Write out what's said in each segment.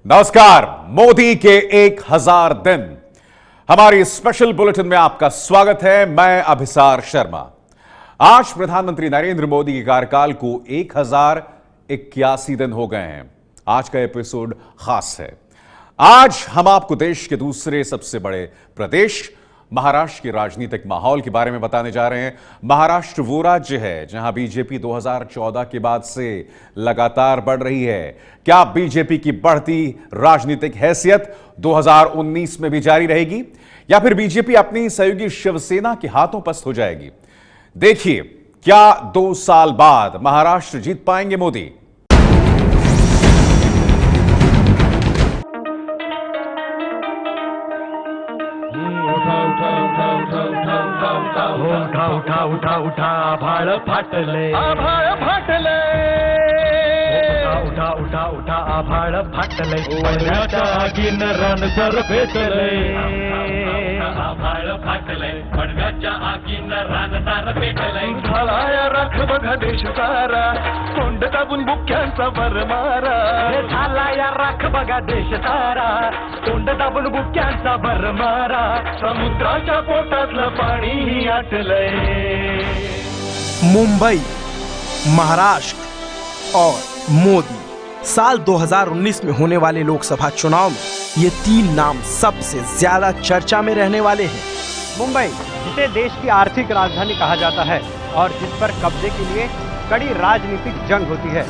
नमस्कार। मोदी के 1000 दिन हमारी स्पेशल बुलेटिन में आपका स्वागत है। मैं अभिसार शर्मा। आज प्रधानमंत्री नरेंद्र मोदी के कार्यकाल को 1081 दिन हो गए हैं। आज का एपिसोड खास है। आज हम आपको देश के दूसरे सबसे बड़े प्रदेश महाराष्ट्र के राजनीतिक माहौल के बारे में बताने जा रहे हैं। महाराष्ट्र वो राज्य है जहां बीजेपी 2014 के बाद से लगातार बढ़ रही है। क्या बीजेपी की बढ़ती राजनीतिक हैसियत 2019 में भी जारी रहेगी या फिर बीजेपी अपनी सहयोगी शिवसेना के हाथों पस्त हो जाएगी? देखिए, क्या 2 साल बाद महाराष्ट्र जीत पाएंगे मोदी? उठा उठा उठा आभाळ फाटले, आभाळ फाटले, उठा उठा उठा आभाळ फाटले, पडव्याच्या आगीन रणसर पेटले, आभाळ फाटले, पडव्याच्या आगीन रणसर पेटले, झालाया राख बघा देश सारा, तोंड दाबून बुक्यांचा वर मारा, झालाया राख बघा देश सारा, तोंड दाबून बुक्यांचा वर मारा, समुद्राच्या पोटातलं पाणी आटलंय। मुंबई, महाराष्ट्र और मोदी। साल 2019 में होने वाले लोकसभा चुनाव में ये 3 नाम सबसे ज्यादा चर्चा में रहने वाले हैं। मुंबई, जिसे देश की आर्थिक राजधानी कहा जाता है और जिस पर कब्जे के लिए कड़ी राजनीतिक जंग होती है।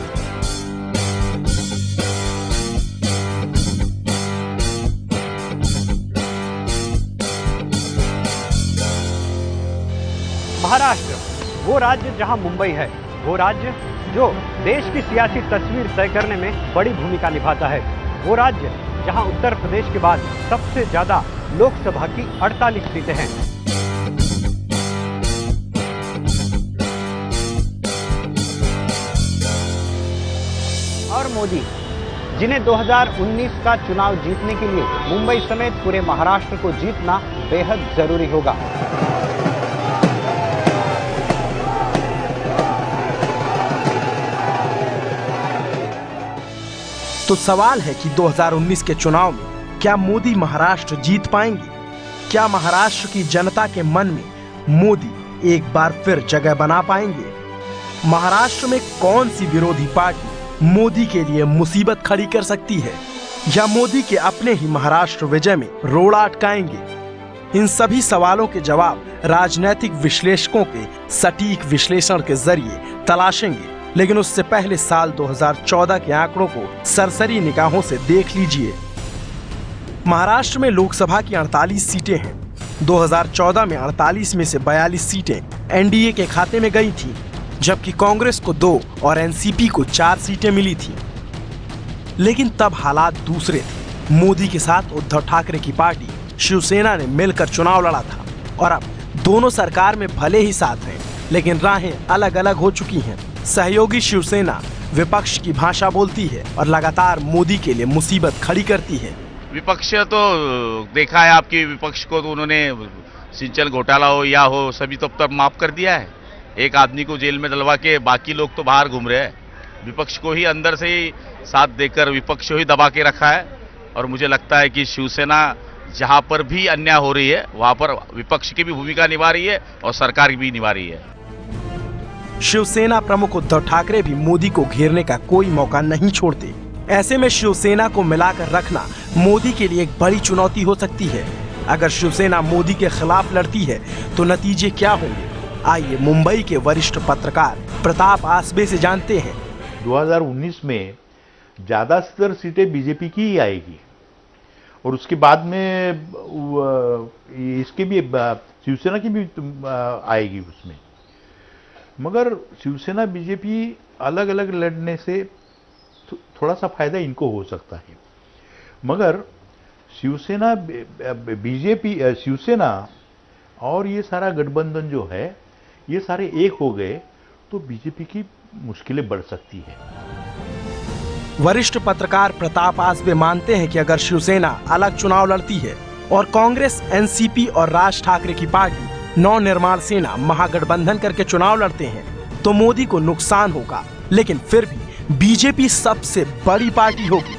महाराष्ट्र वो राज्य जहां मुंबई है, वो राज्य जो देश की सियासी तस्वीर तय करने में बड़ी भूमिका निभाता है, वो राज्य जहां उत्तर प्रदेश के बाद सबसे ज्यादा लोकसभा की 48 सीटें हैं। और मोदी, जिन्हें 2019 का चुनाव जीतने के लिए मुंबई समेत पूरे महाराष्ट्र को जीतना बेहद जरूरी होगा। तो सवाल है कि 2019 के चुनाव में क्या मोदी महाराष्ट्र जीत पाएंगे? क्या महाराष्ट्र की जनता के मन में मोदी एक बार फिर जगह बना पाएंगे? महाराष्ट्र में कौन सी विरोधी पार्टी मोदी के लिए मुसीबत खड़ी कर सकती है या मोदी के अपने ही महाराष्ट्र विजय में रोड़ा अटकाएंगे? इन सभी सवालों के जवाब राजनीतिक विश्लेषकों के सटीक विश्लेषण के जरिए तलाशेंगे। लेकिन उससे पहले साल 2014 के आंकड़ों को सरसरी निगाहों से देख लीजिए। महाराष्ट्र में लोकसभा की 48 सीटें हैं। 2014 में 48 में से 42 सीटें एनडीए के खाते में गई थीं, जबकि कांग्रेस को 2 और एनसीपी को 4 सीटें मिली थीं। लेकिन तब हालात दूसरे थे। मोदी के साथ उद्धव ठाकरे की पार्टी शिवसेना ने मिलकर चुनाव लड़ा था और अब दोनों सरकार में भले ही साथ हैं, लेकिन राहें अलग अलग हो चुकी हैं। सहयोगी शिवसेना विपक्ष की भाषा बोलती है और लगातार मोदी के लिए मुसीबत खड़ी करती है। विपक्ष तो देखा है आपकी, विपक्ष को तो उन्होंने सिंचन घोटाला हो या हो सभी तो अब तक माफ कर दिया है। एक आदमी को जेल में डलवा के बाकी लोग तो बाहर घूम रहे हैं। विपक्ष को ही अंदर से ही साथ देकर विपक्ष को ही दबा के रखा है। और मुझे लगता है कि शिवसेना जहां पर भी अन्याय हो रही है वहां पर विपक्ष की भी भूमिका निभा रही है और सरकार भी निभा रही है। शिवसेना प्रमुख उद्धव ठाकरे भी मोदी को घेरने का कोई मौका नहीं छोड़ते। ऐसे में शिवसेना को मिलाकर रखना मोदी के लिए एक बड़ी चुनौती हो सकती है। अगर शिवसेना मोदी के खिलाफ लड़ती है तो नतीजे क्या होंगे? आइए मुंबई के वरिष्ठ पत्रकार प्रताप आसबे से जानते हैं। 2019 में ज्यादातर सीटें बीजेपी की ही आएगी और उसके बाद में इसके भी शिवसेना की भी आएगी उसमें। मगर शिवसेना बीजेपी अलग अलग लड़ने से थोड़ा सा फायदा इनको हो सकता है। मगर शिवसेना बीजेपी शिवसेना और ये सारा गठबंधन जो है ये सारे एक हो गए तो बीजेपी की मुश्किलें बढ़ सकती है। वरिष्ठ पत्रकार प्रताप आसबे मानते हैं कि अगर शिवसेना अलग चुनाव लड़ती है और कांग्रेस, एनसीपी और राज ठाकरे की पार्टी नवनिर्माण सेना महागठबंधन करके चुनाव लड़ते हैं तो मोदी को नुकसान होगा, लेकिन फिर भी बीजेपी सबसे बड़ी पार्टी होगी।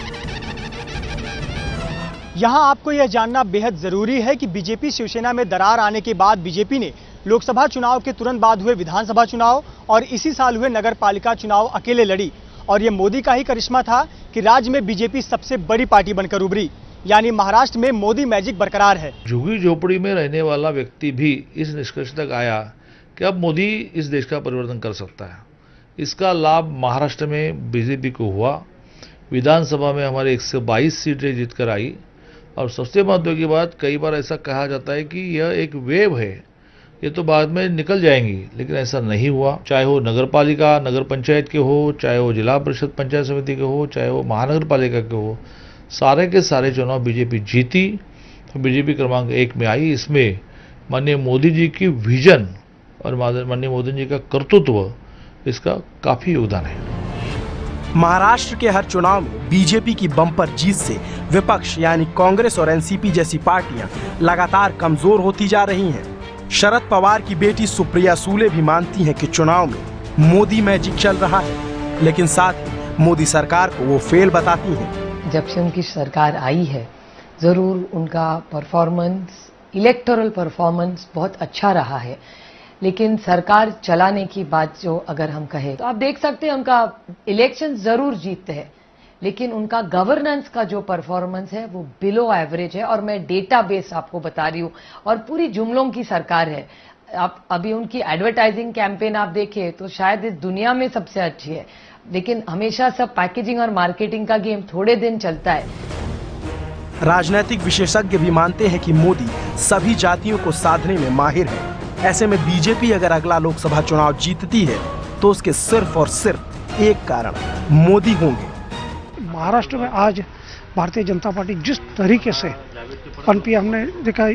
यहाँ आपको यह जानना बेहद जरूरी है कि बीजेपी शिवसेना में दरार आने के बाद बीजेपी ने लोकसभा चुनाव के तुरंत बाद हुए विधानसभा चुनाव और इसी साल हुए नगर पालिका चुनाव अकेले लड़ी और ये मोदी का ही करिश्मा था कि राज्य में बीजेपी सबसे बड़ी पार्टी बनकर उभरी, यानी महाराष्ट्र में मोदी मैजिक बरकरार है। झुग्गी झोपड़ी में रहने वाला व्यक्ति भी इस निष्कर्ष तक आया कि अब मोदी इस देश का परिवर्तन कर सकता है। इसका लाभ महाराष्ट्र में बीजेपी को हुआ। विधानसभा में हमारे 122 सीटें जीतकर आई और सबसे महत्व की बात, कई बार ऐसा कहा जाता है कि यह एक वेव है, ये तो बाद में निकल जाएंगी, लेकिन ऐसा नहीं हुआ। चाहे वो नगर पालिका नगर पंचायत के हो, चाहे वो जिला परिषद पंचायत समिति के हो, चाहे वो महानगर पालिका के हो, सारे के सारे चुनाव बीजेपी जीती, तो बीजेपी क्रमांक 1 में आई। इसमें माननीय मोदी जी की विजन और माननीय मोदी जी का कर्तृत्व, इसका काफी योगदान है। महाराष्ट्र के हर चुनाव में बीजेपी की बम्पर जीत से विपक्ष यानी कांग्रेस और एनसीपी जैसी पार्टियां लगातार कमजोर होती जा रही हैं। शरद पवार की बेटी सुप्रिया सूले भी मानती हैं कि चुनाव में मोदी मैजिक चल रहा है, लेकिन साथ ही मोदी सरकार को वो फेल बताती हैं। जब से उनकी सरकार आई है, जरूर उनका परफॉर्मेंस, इलेक्टोरल परफॉर्मेंस बहुत अच्छा रहा है, लेकिन सरकार चलाने की बात जो अगर हम कहें तो आप देख सकते हैं उनका इलेक्शन जरूर जीतते हैं, लेकिन उनका गवर्नेंस का जो परफॉर्मेंस है वो बिलो एवरेज है। और मैं डेटाबेस आपको बता रही हूँ, और पूरी जुमलों की सरकार है। आप अभी उनकी एडवर्टाइजिंग कैंपेन आप देखें तो शायद इस दुनिया में सबसे अच्छी है, लेकिन हमेशा सब पैकेजिंग और मार्केटिंग का गेम थोड़े दिन चलता है। राजनीतिक विशेषज्ञ भी मानते हैं कि मोदी सभी जातियों को साधने में माहिर है। ऐसे में बीजेपी अगर अगला लोकसभा चुनाव जीतती है तो उसके सिर्फ और सिर्फ एक कारण मोदी होंगे। महाराष्ट्र में आज भारतीय जनता पार्टी जिस तरीके से पनपी हमने देखा,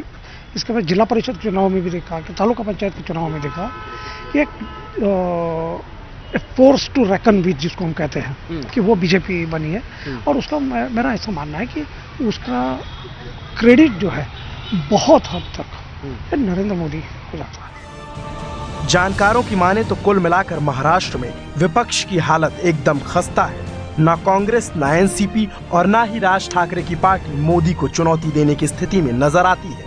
इसके बाद जिला परिषद चुनाव में भी देखा, कि तालुका पंचायत के चुनाव में देखा, कि एक फोर्स टू रेकन विद जिसको हम कहते हैं कि वो बीजेपी बनी है। और उसका मेरा ऐसा मानना है कि उसका क्रेडिट जो है बहुत हद तक नरेंद्र मोदी को जाता है। जानकारों की माने तो कुल मिलाकर महाराष्ट्र में विपक्ष की हालत एकदम खस्ता है। ना कांग्रेस, ना एनसीपी और ना ही राज ठाकरे की पार्टी मोदी को चुनौती देने की स्थिति में नजर आती है।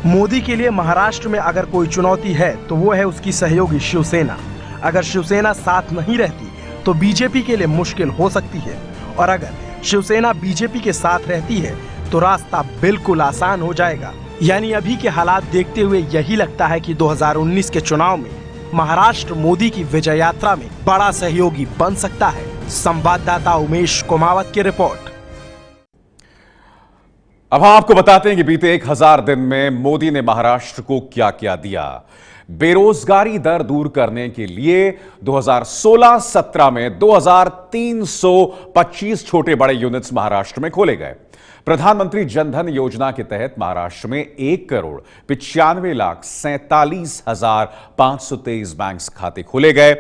मोदी के लिए महाराष्ट्र में अगर कोई चुनौती है तो वो है उसकी सहयोगी शिवसेना। अगर शिवसेना साथ नहीं रहती तो बीजेपी के लिए मुश्किल हो सकती है, और अगर शिवसेना बीजेपी के साथ रहती है तो रास्ता बिल्कुल आसान हो जाएगा। यानी अभी के हालात देखते हुए यही लगता है कि 2019 के चुनाव में महाराष्ट्र मोदी की विजय यात्रा में बड़ा सहयोगी बन सकता है। संवाददाता उमेश कुमावत की रिपोर्ट। अब हम आपको बताते हैं कि बीते 1000 दिन में मोदी ने महाराष्ट्र को क्या क्या दिया। बेरोजगारी दर दूर करने के लिए 2016-17 में 2325 छोटे बड़े यूनिट्स महाराष्ट्र में खोले गए। प्रधानमंत्री जनधन योजना के तहत महाराष्ट्र में 1,95,47,523 बैंक खाते खोले गए।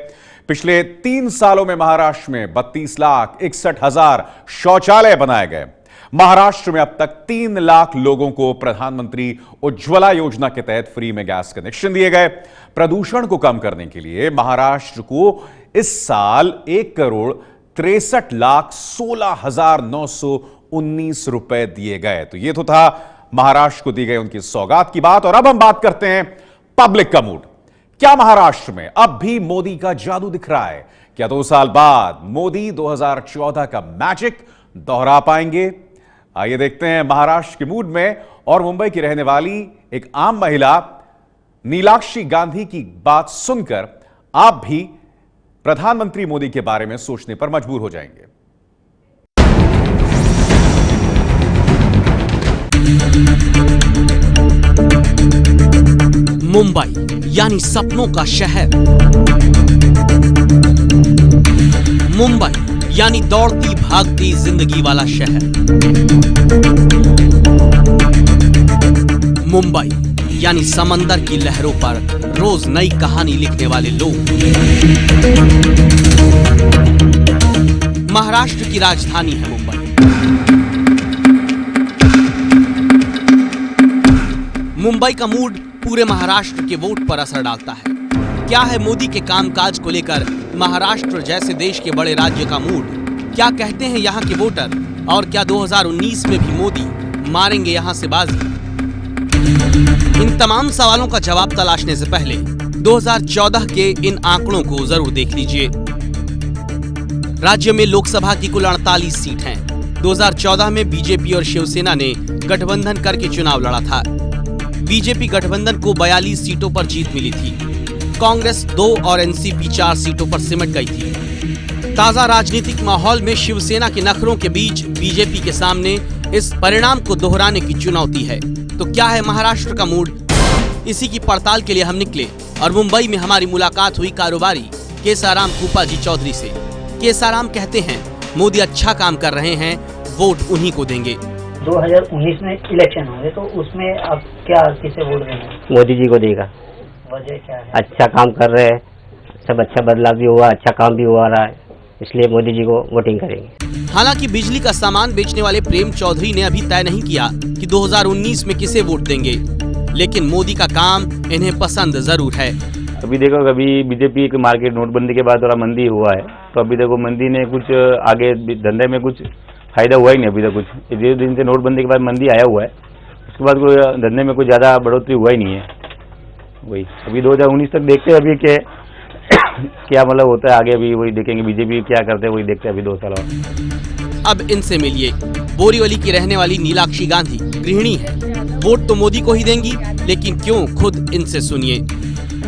पिछले 3 सालों में महाराष्ट्र में 32,61,000 शौचालय बनाए गए। महाराष्ट्र में अब तक 3 लाख लोगों को प्रधानमंत्री उज्ज्वला योजना के तहत फ्री में गैस कनेक्शन दिए गए। प्रदूषण को कम करने के लिए महाराष्ट्र को इस साल 1,63,16,919 रुपए दिए गए। तो ये तो था महाराष्ट्र को दी गई उनकी सौगात की बात। और अब हम बात करते हैं पब्लिक का मूड। क्या महाराष्ट्र में अब भी मोदी का जादू दिख रहा है? क्या 2 साल बाद मोदी 2014 का मैजिक दोहरा पाएंगे? आइए देखते हैं महाराष्ट्र के मूड में। और मुंबई की रहने वाली एक आम महिला नीलाक्षी गांधी की बात सुनकर आप भी प्रधानमंत्री मोदी के बारे में सोचने पर मजबूर हो जाएंगे। मुंबई यानी सपनों का शहर, मुंबई यानी दौड़ती भागती जिंदगी वाला शहर, मुंबई यानी समंदर की लहरों पर रोज नई कहानी लिखने वाले लोग। महाराष्ट्र की राजधानी है मुंबई। मुंबई का मूड पूरे महाराष्ट्र के वोट पर असर डालता है। क्या है मोदी के कामकाज को लेकर महाराष्ट्र जैसे देश के बड़े राज्य का मूड? क्या कहते हैं यहाँ के वोटर? और क्या 2019 में भी मोदी मारेंगे यहां से बाजी? इन तमाम सवालों का जवाब तलाशने से पहले 2014 के इन आंकड़ों को जरूर देख लीजिए। राज्य में लोकसभा की कुल 48 सीट हैं। 2014 में बीजेपी और शिवसेना ने गठबंधन करके चुनाव लड़ा था। बीजेपी गठबंधन को 42 सीटों पर जीत मिली थी। कांग्रेस 2 और एनसीपी 4 सीटों पर सिमट गई थी। ताजा राजनीतिक माहौल में शिवसेना के नखरों के बीच बीजेपी के सामने इस परिणाम को दोहराने की चुनौती है। तो क्या है महाराष्ट्र का मूड? इसी की पड़ताल के लिए हम निकले और मुंबई में हमारी मुलाकात हुई कारोबारी केसाराम कुपाजी चौधरी से। केसाराम कहते हैं मोदी अच्छा काम कर रहे हैं, वोट उन्हीं को देंगे। 2019 में इलेक्शन होंगे तो उसमें आप क्या किसे वोट देंगे? मोदी जी को देगा। वजह क्या है? अच्छा काम कर रहे हैं, सब अच्छा बदलाव भी हुआ, अच्छा काम भी हुआ रहा है, इसलिए मोदी जी को वोटिंग करेंगे। हालांकि बिजली का सामान बेचने वाले प्रेम चौधरी ने अभी तय नहीं किया कि 2019 में किसे वोट देंगे, लेकिन मोदी का काम इन्हें पसंद जरूर है। अभी देखो, अभी बीजेपी के मार्केट नोटबंदी के बाद थोड़ा मंदी हुआ है, तो अभी देखो मंदी ने कुछ आगे धंधे में कुछ फायदा हुआ ही नहीं अभी तक कुछ। धीरे दिन से नोटबंदी के बाद मंदी आया हुआ है, उसके बाद कोई धंधे में कुछ ज़्यादा बढ़ोतरी हुआ ही नहीं है। वही अभी 2019 तक देखते हैं अभी के क्या मतलब होता है आगे, अभी वही देखेंगे बीजेपी क्या करते हैं, वही देखते हैं अभी 2 साल और। अब इनसे मिलिए। बोरीवली की रहने वाली नीलाक्षी गांधी गृहिणी है। वोट तो मोदी को ही देंगी, लेकिन क्यों, खुद इनसे सुनिए।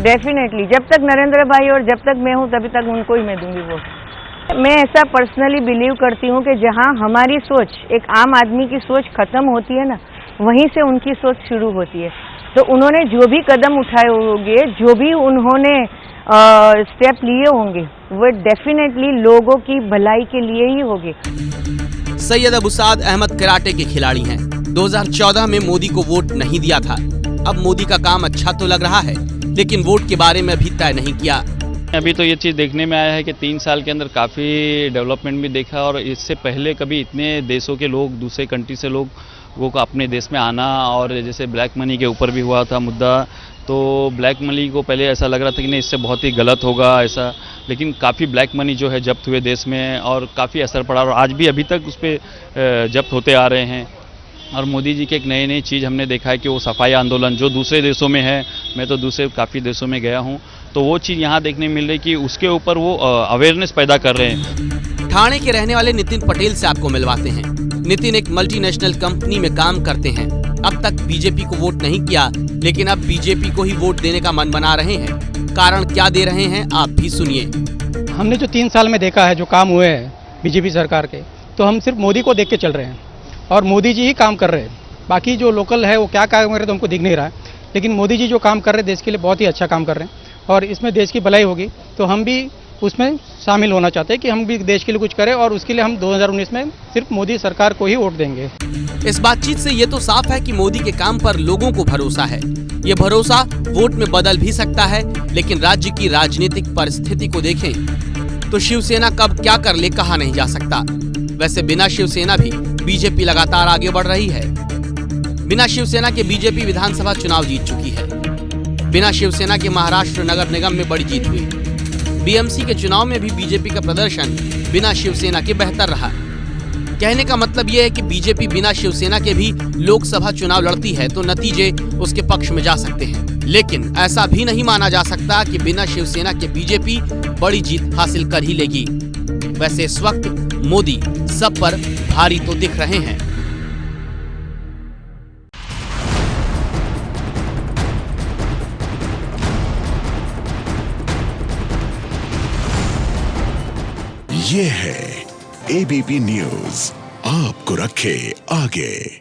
डेफिनेटली जब तक नरेंद्र भाई और जब तक मैं हूँ तभी तक उनको ही मैं दूंगी वोट। मैं ऐसा पर्सनली बिलीव करती हूँ कि जहाँ हमारी सोच, एक आम आदमी की सोच खत्म होती है ना, वहीं से उनकी सोच शुरू होती है। तो उन्होंने जो भी कदम उठाए होंगे, जो भी उन्होंने स्टेप लिए होंगे, वो डेफिनेटली लोगों की भलाई के लिए ही होंगे। सैयद अबुसाद अहमद कराटे के खिलाड़ी हैं। 2014 में मोदी को वोट नहीं दिया था। अब मोदी का काम अच्छा तो लग रहा है, लेकिन वोट के बारे में अभी तय नहीं किया। अभी तो ये चीज़ देखने में आया है कि 3 साल के अंदर काफ़ी डेवलपमेंट भी देखा, और इससे पहले कभी इतने देशों के लोग, दूसरे कंट्री से लोगों को अपने देश में आना, और जैसे ब्लैक मनी के ऊपर भी हुआ था मुद्दा, तो ब्लैक मनी को पहले ऐसा लग रहा था कि नहीं इससे बहुत ही गलत होगा ऐसा, लेकिन काफ़ी ब्लैक मनी जो है जब्त हुए देश में और काफ़ी असर पड़ा, और आज भी अभी तक उस पर जब्त होते आ रहे हैं। और मोदी जी के एक नई चीज़ हमने देखा है कि वो सफाई आंदोलन जो दूसरे देशों में है, मैं तो दूसरे काफ़ी देशों में गया हूँ, तो वो चीज़ यहाँ देखने मिल रही कि उसके ऊपर वो अवेयरनेस पैदा कर रहे हैं। ठाणे के रहने वाले नितिन पटेल से आपको मिलवाते हैं। नितिन एक मल्टीनेशनल कंपनी में काम करते हैं। अब तक बीजेपी को वोट नहीं किया, लेकिन अब बीजेपी को ही वोट देने का मन बना रहे हैं। कारण क्या दे रहे हैं, आप भी सुनिए। हमने जो 3 साल में देखा है, जो काम हुए हैं बीजेपी सरकार के, तो हम सिर्फ मोदी को देख के चल रहे हैं और मोदी जी ही काम कर रहे हैं। बाकी जो लोकल है वो क्या काम कर रहे हैं तो हमको दिख नहीं रहा है, लेकिन मोदी जी जो काम कर रहे हैं देश के लिए बहुत ही अच्छा काम कर रहे हैं, और इसमें देश की भलाई होगी तो हम भी उसमें शामिल होना चाहते हैं कि हम भी देश के लिए कुछ करें, और उसके लिए हम 2019 में सिर्फ मोदी सरकार को ही वोट देंगे। इस बातचीत से ये तो साफ है कि मोदी के काम पर लोगों को भरोसा है। ये भरोसा वोट में बदल भी सकता है, लेकिन राज्य की राजनीतिक परिस्थिति को देखें तो शिवसेना कब क्या कर ले कहा नहीं जा सकता। वैसे बिना शिवसेना भी बीजेपी लगातार आगे बढ़ रही है। बिना शिवसेना के बीजेपी विधानसभा चुनाव जीत चुकी है। बिना शिवसेना के महाराष्ट्र नगर निगम में बड़ी जीत हुई। बीएमसी के चुनाव में भी बीजेपी का प्रदर्शन बिना शिवसेना के बेहतर रहा। कहने का मतलब यह है कि बीजेपी बिना शिवसेना के भी लोकसभा चुनाव लड़ती है तो नतीजे उसके पक्ष में जा सकते हैं, लेकिन ऐसा भी नहीं माना जा सकता कि बिना शिवसेना के बीजेपी बड़ी जीत हासिल कर ही लेगी। वैसे इस वक्त मोदी सब पर भारी तो दिख रहे हैं। ये है एबीपी न्यूज, आपको रखे आगे।